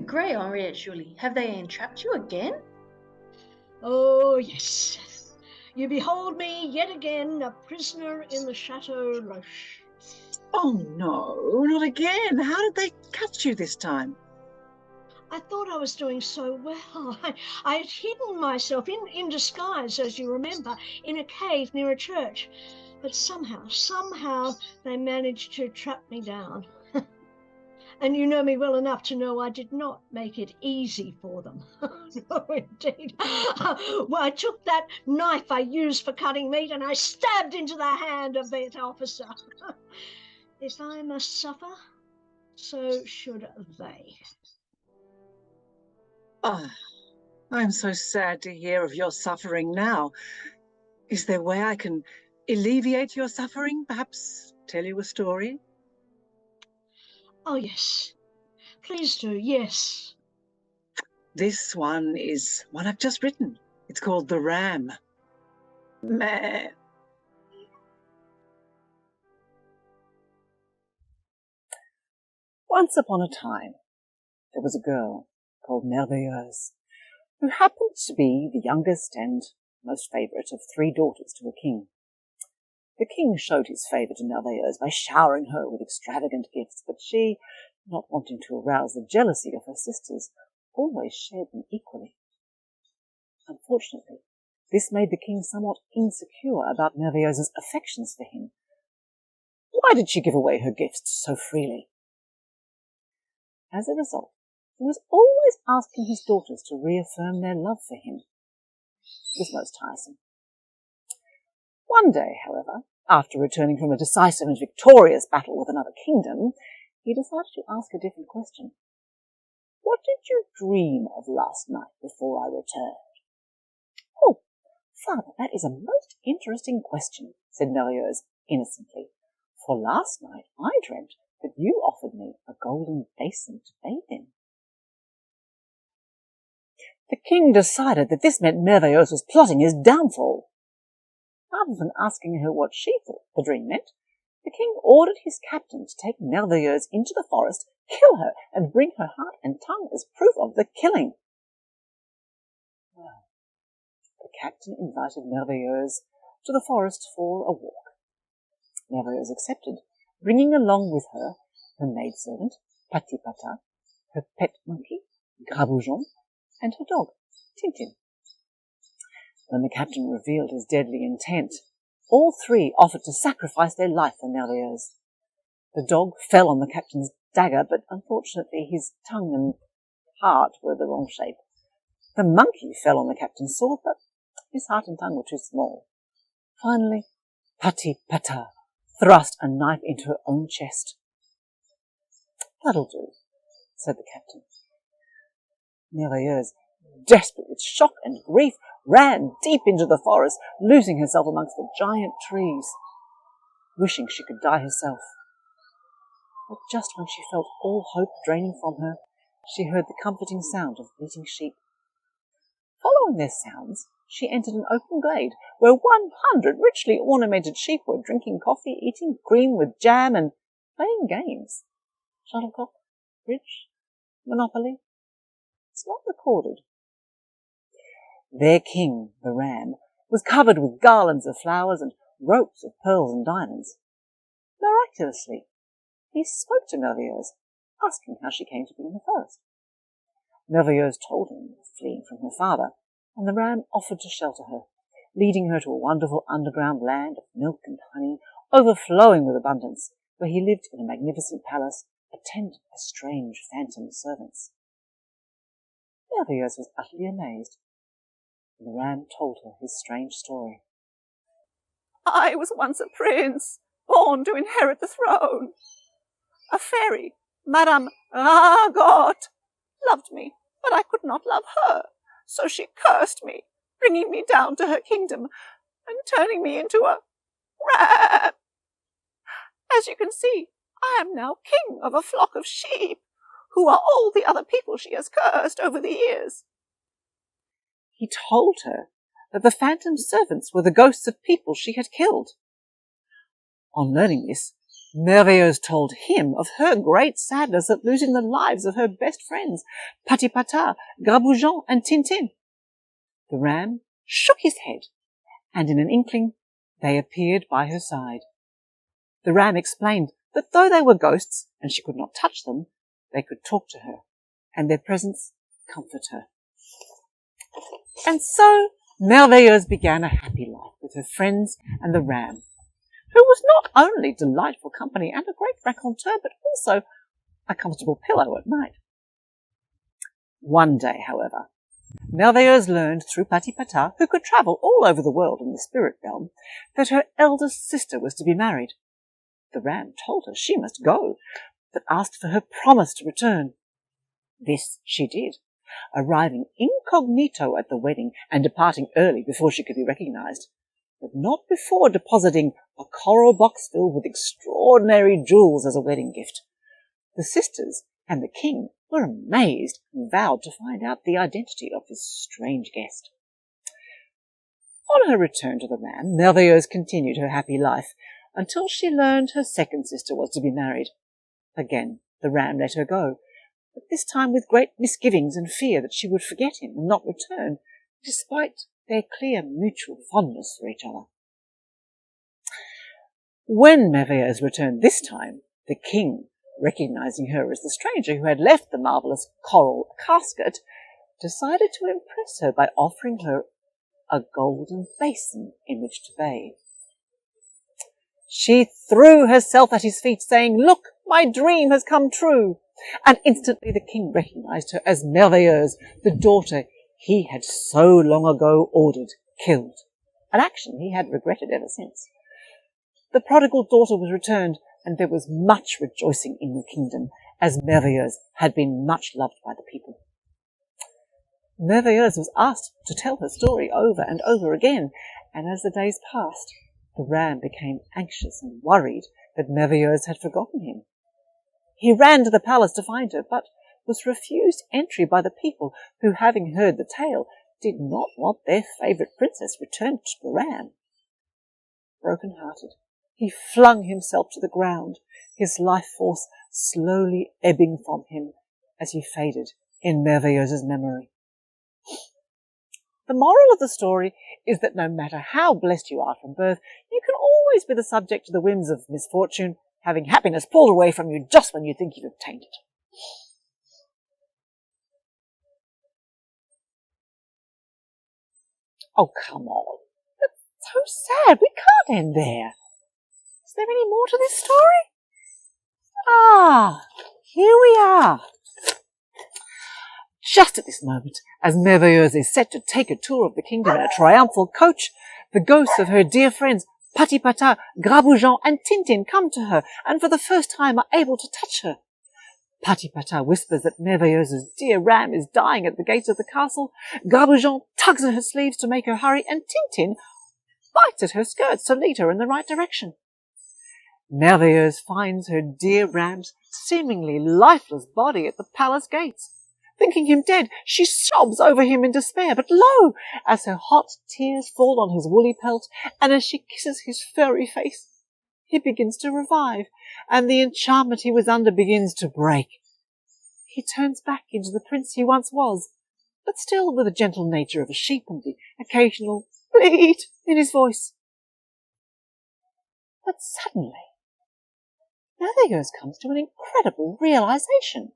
grey, Henriette, surely. Have they entrapped you again? Oh, yes. You behold me yet again, a prisoner in the Chateau Loche. Oh, no, not again. How did they catch you this time? I thought I was doing so well. I had hidden myself in disguise, as you remember, in a cave near a church. But somehow they managed to trap me down. And you know me well enough to know I did not make it easy for them. No, indeed. Well, I took that knife I used for cutting meat and I stabbed into the hand of that officer. If I must suffer, so should they. Ah, I'm so sad to hear of your suffering now. Is there a way I can alleviate your suffering? Perhaps tell you a story? Oh, yes. Please do, yes. This one is one I've just written. It's called The Ram. Meh. Once upon a time, there was a girl called Merveilleuse, who happened to be the youngest and most favourite of 3 daughters to a king. The king showed his favour to Merveilleuse by showering her with extravagant gifts, but she, not wanting to arouse the jealousy of her sisters, always shared them equally. Unfortunately, this made the king somewhat insecure about Merveilleuse's affections for him. Why did she give away her gifts so freely? As a result, he was always asking his daughters to reaffirm their love for him. It was most tiresome. One day, however, after returning from a decisive and victorious battle with another kingdom, he decided to ask a different question. What did you dream of last night before I returned? Oh, father, that is a most interesting question, said Merveilleuse innocently. For last night I dreamt that you offered me a golden basin to bathe in. The king decided that this meant Merveilleuse was plotting his downfall. Rather than asking her what she thought the dream meant, the king ordered his captain to take Merveilleuse into the forest, kill her, and bring her heart and tongue as proof of the killing. Well, the captain invited Merveilleuse to the forest for a walk. Merveilleuse accepted, bringing along with her her maidservant, Patipata, her pet monkey, Graboujon, and her dog, Tintin. When the captain revealed his deadly intent, all 3 offered to sacrifice their life for Merveilleuse. The dog fell on the captain's dagger, but unfortunately his tongue and heart were the wrong shape. The monkey fell on the captain's sword, but his heart and tongue were too small. Finally, Patipata thrust a knife into her own chest. That'll do, said the captain. Merveilleuse, desperate with shock and grief, ran deep into the forest, losing herself amongst the giant trees, wishing she could die herself. But just when she felt all hope draining from her, she heard the comforting sound of bleating sheep. Following their sounds, she entered an open glade where 100 richly ornamented sheep were drinking coffee, eating cream with jam, and playing games. Shuttlecock, bridge, Monopoly. It's not recorded. Their king, the ram, was covered with garlands of flowers and ropes of pearls and diamonds. Miraculously, he spoke to Merveilleuse, asking how she came to be in the forest. Merveilleuse told him, fleeing from her father, and the ram offered to shelter her, leading her to a wonderful underground land of milk and honey, overflowing with abundance, where he lived in a magnificent palace, attended by strange phantom servants. Merveilleuse was utterly amazed, and the ram told her his strange story. I was once a prince, born to inherit the throne. A fairy, Madame Ragot, loved me, but I could not love her, so she cursed me, bringing me down to her kingdom and turning me into a ram. As you can see, I am now king of a flock of sheep, who are all the other people she has cursed over the years. He told her that the phantom servants were the ghosts of people she had killed. On learning this, Merveilleuse told him of her great sadness at losing the lives of her best friends, Patipata, Graboujon, and Tintin. The ram shook his head, and in an inkling they appeared by her side. The ram explained that though they were ghosts and she could not touch them, they could talk to her, and their presence comfort her. And so Merveilleuse began a happy life with her friends and the ram, who was not only delightful company and a great raconteur, but also a comfortable pillow at night. One day, however, Merveilleuse learned through Patipata, who could travel all over the world in the spirit realm, that her eldest sister was to be married. The ram told her she must go, but asked for her promise to return. This she did, arriving incognito at the wedding and departing early before she could be recognized, but not before depositing a coral box filled with extraordinary jewels as a wedding gift. The sisters and the king were amazed and vowed to find out the identity of this strange guest. On her return to the ram, Merveilleuse continued her happy life until she learned her second sister was to be married. Again, the ram let her go, but this time with great misgivings and fear that she would forget him and not return, despite their clear mutual fondness for each other. When Merveilleuse returned this time, the king, recognizing her as the stranger who had left the marvellous coral casket, decided to impress her by offering her a golden basin in which to bathe. She threw herself at his feet, saying, "Look, my dream has come true." And instantly the king recognized her as Merveilleuse, the daughter he had so long ago ordered killed, an action he had regretted ever since. The prodigal daughter was returned, and there was much rejoicing in the kingdom, as Merveilleuse had been much loved by the people. Merveilleuse was asked to tell her story over and over again, and as the days passed, the ram became anxious and worried that Merveilleuse had forgotten him. He ran to the palace to find her, but was refused entry by the people who, having heard the tale, did not want their favourite princess returned to the ram. Broken-hearted, he flung himself to the ground, his life force slowly ebbing from him as he faded in Merveilleuse's memory. The moral of the story is that no matter how blessed you are from birth, you can always be the subject to the whims of misfortune, having happiness pulled away from you just when you think you've obtained it. Oh, come on. That's so sad. We can't end there. Is there any more to this story? Here we are. Just at this moment, as Merveilleuse is set to take a tour of the kingdom in a triumphal coach, the ghosts of her dear friends Patipata, Graboujon, and Tintin come to her, and for the first time are able to touch her. Patipata whispers that Merveilleuse's dear ram is dying at the gates of the castle. Graboujon tugs at her sleeves to make her hurry, and Tintin bites at her skirts to lead her in the right direction. Merveilleuse finds her dear ram's seemingly lifeless body at the palace gates. Thinking him dead, she sobs over him in despair, but lo! As her hot tears fall on his woolly pelt, and as she kisses his furry face, he begins to revive, and the enchantment he was under begins to break. He turns back into the prince he once was, but still with the gentle nature of a sheep and the occasional bleat in his voice. But suddenly, Merveilleuse comes to an incredible realization.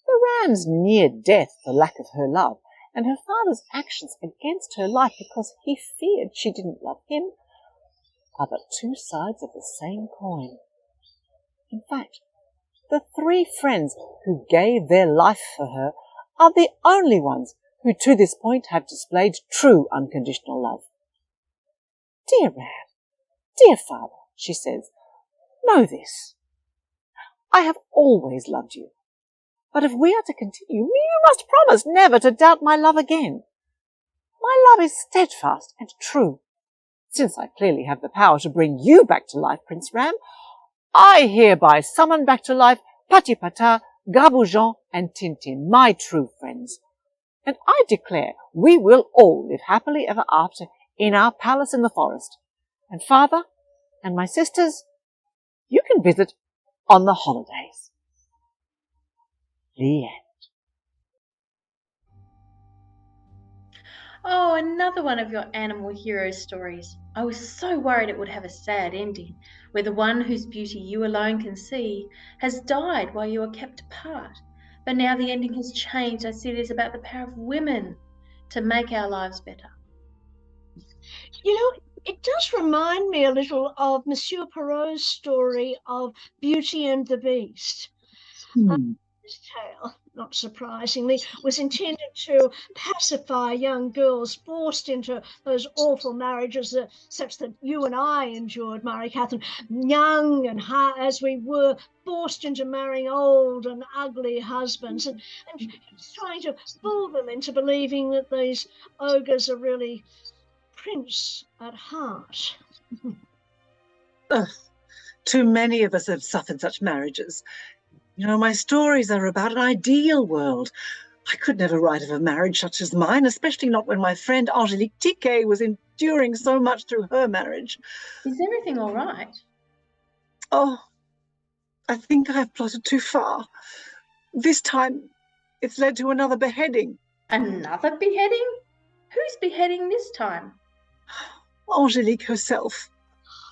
The ram's near death for lack of her love, and her father's actions against her life because he feared she didn't love him, are but two sides of the same coin. In fact, the three friends who gave their life for her are the only ones who to this point have displayed true unconditional love. "Dear Ram, dear father," she says, "know this. I have always loved you. But if we are to continue, you must promise never to doubt my love again. My love is steadfast and true. Since I clearly have the power to bring you back to life, Prince Ram, I hereby summon back to life Patipata, Graboujon, and Tintin, my true friends. And I declare we will all live happily ever after in our palace in the forest. And father and my sisters, you can visit on the holidays. The end. Oh, another one of your animal hero stories. I was so worried it would have a sad ending, where the one whose beauty you alone can see has died while you are kept apart. But now the ending has changed. I see it is about the power of women to make our lives better. You know, it does remind me a little of Monsieur Perrault's story of Beauty and the Beast. This tale, not surprisingly, was intended to pacify young girls forced into those awful marriages such that you and I endured, Mary Catherine, young and as we were, forced into marrying old and ugly husbands, and trying to fool them into believing that these ogres are really prince at heart. Too many of us have suffered such marriages. You know, my stories are about an ideal world. I could never write of a marriage such as mine, especially not when my friend Angélique Tiquet was enduring so much through her marriage. Is everything all right? Oh, I think I have plotted too far. This time, it's led to another beheading. Another beheading? Who's beheading this time? Angélique herself.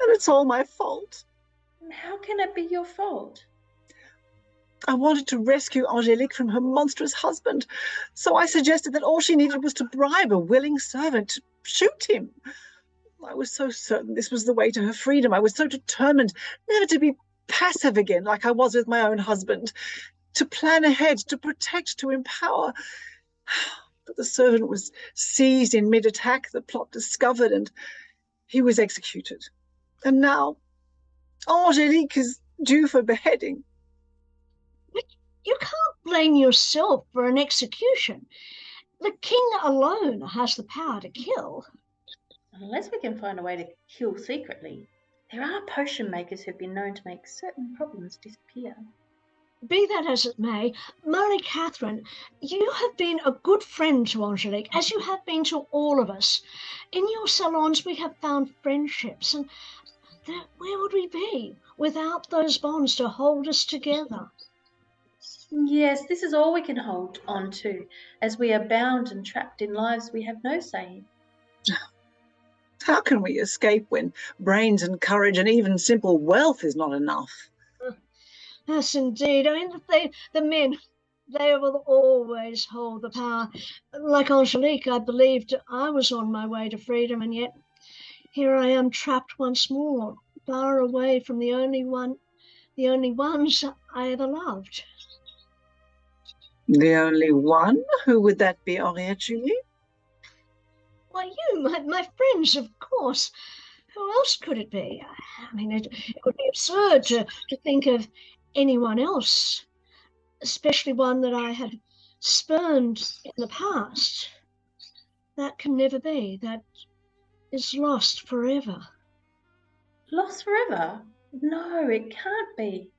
And it's all my fault. How can it be your fault? I wanted to rescue Angélique from her monstrous husband, so I suggested that all she needed was to bribe a willing servant to shoot him. I was so certain this was the way to her freedom. I was so determined never to be passive again like I was with my own husband, to plan ahead, to protect, to empower. But the servant was seized in mid-attack, the plot discovered, and he was executed. And now Angélique is due for beheading. But you can't blame yourself for an execution. The king alone has the power to kill. Unless we can find a way to kill secretly. There are potion makers who've been known to make certain problems disappear. Be that as it may, Marie Catherine, you have been a good friend to Angélique, as you have been to all of us. In your salons we have found friendships, and where would we be without those bonds to hold us together? Yes, this is all we can hold on to, as we are bound and trapped in lives we have no say in. How can we escape when brains and courage and even simple wealth is not enough? Yes, indeed. I mean, the men, they will always hold the power. Like Angélique, I believed I was on my way to freedom, and yet here I am trapped once more, far away from the only ones I ever loved. The only one? Who would that be, Henriette Julie? Why, you, my friends, of course. Who else could it be? I mean, it would be absurd to think of anyone else, especially one that I had spurned in the past. That can never be. That is lost forever. Lost forever? No, it can't be.